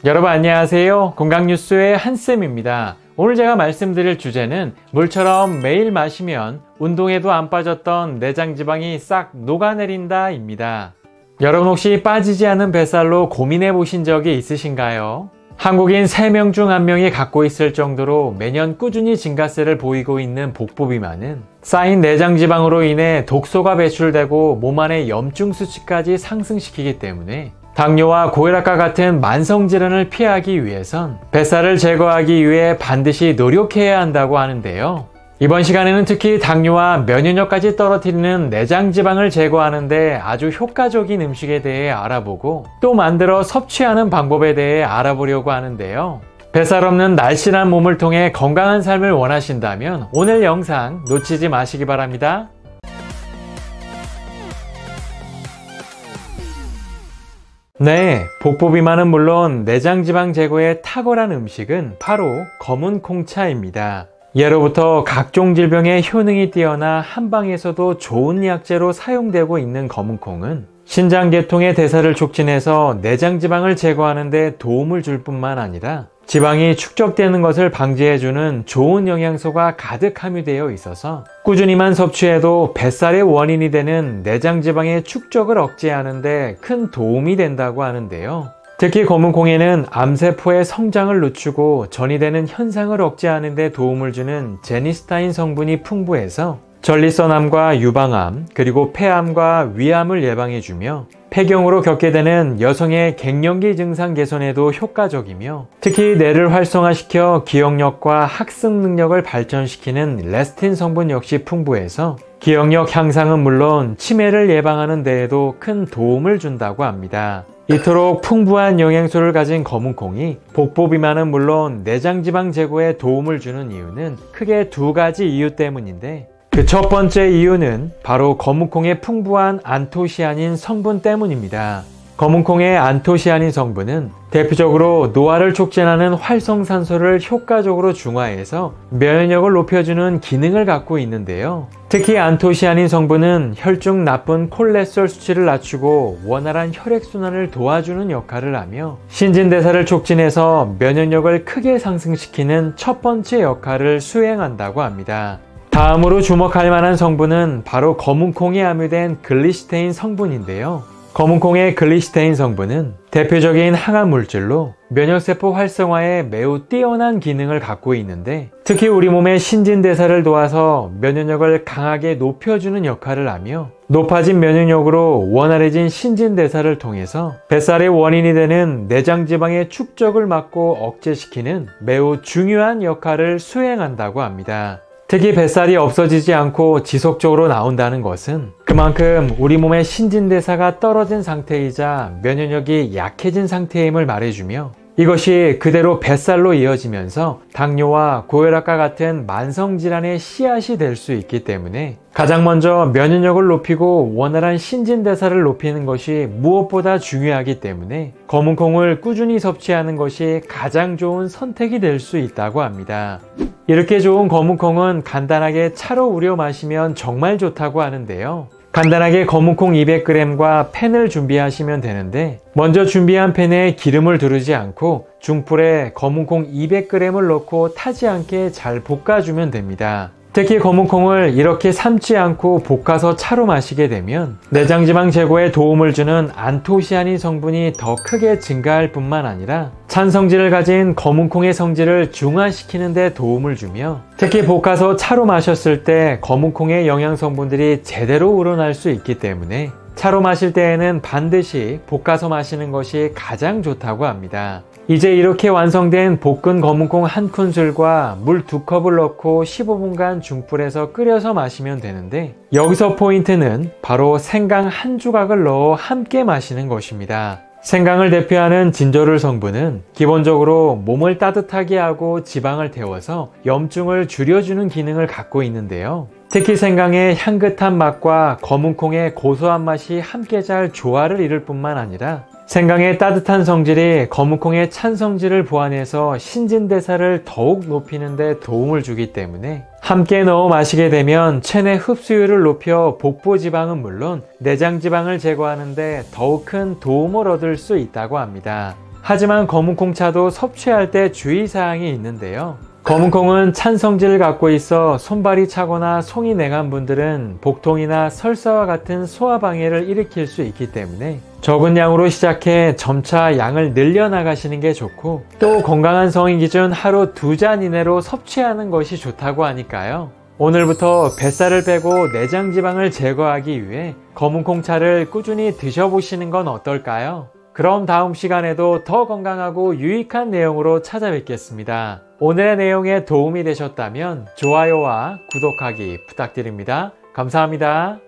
여러분 안녕하세요. 건강뉴스의 한쌤입니다. 오늘 제가 말씀드릴 주제는 물처럼 매일 마시면 운동에도 안 빠졌던 내장지방이 싹 녹아내린다 입니다. 여러분 혹시 빠지지 않은 뱃살로 고민해 보신 적이 있으신가요? 한국인 3명 중 1명이 갖고 있을 정도로 매년 꾸준히 증가세를 보이고 있는 복부비만은 쌓인 내장지방으로 인해 독소가 배출되고 몸 안의 염증 수치까지 상승시키기 때문에 당뇨와 고혈압과 같은 만성질환을 피하기 위해선 뱃살을 제거하기 위해 반드시 노력해야 한다고 하는데요. 이번 시간에는 특히 당뇨와 면역력까지 떨어뜨리는 내장지방을 제거하는데 아주 효과적인 음식에 대해 알아보고 또 만들어 섭취하는 방법에 대해 알아보려고 하는데요. 뱃살 없는 날씬한 몸을 통해 건강한 삶을 원하신다면 오늘 영상 놓치지 마시기 바랍니다. 네, 복부비만은 물론 내장지방 제거에 탁월한 음식은 바로 검은 콩차입니다. 예로부터 각종 질병에 효능이 뛰어나 한방에서도 좋은 약재로 사용되고 있는 검은콩은 신장계통의 대사를 촉진해서 내장지방을 제거하는 데 도움을 줄 뿐만 아니라 지방이 축적되는 것을 방지해주는 좋은 영양소가 가득 함유되어 있어서 꾸준히만 섭취해도 뱃살의 원인이 되는 내장지방의 축적을 억제하는 데 큰 도움이 된다고 하는데요. 특히 검은콩에는 암세포의 성장을 늦추고 전이되는 현상을 억제하는 데 도움을 주는 제니스타인 성분이 풍부해서 전립선암과 유방암, 그리고 폐암과 위암을 예방해주며 폐경으로 겪게 되는 여성의 갱년기 증상 개선에도 효과적이며 특히 뇌를 활성화시켜 기억력과 학습 능력을 발전시키는 레스틴 성분 역시 풍부해서 기억력 향상은 물론 치매를 예방하는 데에도 큰 도움을 준다고 합니다. 이토록 풍부한 영양소를 가진 검은콩이 복부비만은 물론 내장지방 제거에 도움을 주는 이유는 크게 2가지 이유 때문인데 그 첫 번째 이유는 바로 검은콩의 풍부한 안토시아닌 성분 때문입니다. 검은콩의 안토시아닌 성분은 대표적으로 노화를 촉진하는 활성산소를 효과적으로 중화해서 면역력을 높여주는 기능을 갖고 있는데요. 특히 안토시아닌 성분은 혈중 나쁜 콜레스테롤 수치를 낮추고 원활한 혈액순환을 도와주는 역할을 하며 신진대사를 촉진해서 면역력을 크게 상승시키는 첫 번째 역할을 수행한다고 합니다. 다음으로 주목할 만한 성분은 바로 검은콩에 함유된 글리시테인 성분인데요. 검은콩의 글리시테인 성분은 대표적인 항암 물질로 면역세포 활성화에 매우 뛰어난 기능을 갖고 있는데 특히 우리 몸의 신진대사를 도와서 면역력을 강하게 높여주는 역할을 하며 높아진 면역력으로 원활해진 신진대사를 통해서 뱃살의 원인이 되는 내장지방의 축적을 막고 억제시키는 매우 중요한 역할을 수행한다고 합니다. 특히 뱃살이 없어지지 않고 지속적으로 나온다는 것은 그만큼 우리 몸의 신진대사가 떨어진 상태이자 면역력이 약해진 상태임을 말해주며 이것이 그대로 뱃살로 이어지면서 당뇨와 고혈압과 같은 만성질환의 씨앗이 될 수 있기 때문에 가장 먼저 면역력을 높이고 원활한 신진대사를 높이는 것이 무엇보다 중요하기 때문에 검은콩을 꾸준히 섭취하는 것이 가장 좋은 선택이 될 수 있다고 합니다. 이렇게 좋은 검은콩은 간단하게 차로 우려 마시면 정말 좋다고 하는데요. 간단하게 검은콩 200g과 팬을 준비하시면 되는데 먼저 준비한 팬에 기름을 두르지 않고 중불에 검은콩 200g을 넣고 타지 않게 잘 볶아주면 됩니다. 특히 검은콩을 이렇게 삶지 않고 볶아서 차로 마시게 되면 내장지방 제거에 도움을 주는 안토시아닌 성분이 더 크게 증가할 뿐만 아니라 찬성질을 가진 검은콩의 성질을 중화시키는 데 도움을 주며 특히 볶아서 차로 마셨을 때 검은콩의 영양성분들이 제대로 우러날 수 있기 때문에 차로 마실 때에는 반드시 볶아서 마시는 것이 가장 좋다고 합니다. 이제 이렇게 완성된 볶은 검은콩 1큰술과 물 2컵을 넣고 15분간 중불에서 끓여서 마시면 되는데 여기서 포인트는 바로 생강 1조각을 넣어 함께 마시는 것입니다. 생강을 대표하는 진저롤 성분은 기본적으로 몸을 따뜻하게 하고 지방을 태워서 염증을 줄여주는 기능을 갖고 있는데요. 특히 생강의 향긋한 맛과 검은콩의 고소한 맛이 함께 잘 조화를 이룰 뿐만 아니라 생강의 따뜻한 성질이 검은콩의 찬 성질을 보완해서 신진대사를 더욱 높이는 데 도움을 주기 때문에 함께 넣어 마시게 되면 체내 흡수율을 높여 복부지방은 물론 내장지방을 제거하는 데 더욱 큰 도움을 얻을 수 있다고 합니다. 하지만 검은콩차도 섭취할 때 주의사항이 있는데요. 검은콩은 찬성질을 갖고 있어 손발이 차거나 송이 냉한 분들은 복통이나 설사와 같은 소화방해를 일으킬 수 있기 때문에 적은 양으로 시작해 점차 양을 늘려나가시는 게 좋고, 또 건강한 성인 기준 하루 2잔 이내로 섭취하는 것이 좋다고 하니까요. 오늘부터 뱃살을 빼고 내장 지방을 제거하기 위해 검은콩차를 꾸준히 드셔보시는 건 어떨까요? 그럼 다음 시간에도 더 건강하고 유익한 내용으로 찾아뵙겠습니다. 오늘의 내용에 도움이 되셨다면 좋아요와 구독하기 부탁드립니다. 감사합니다.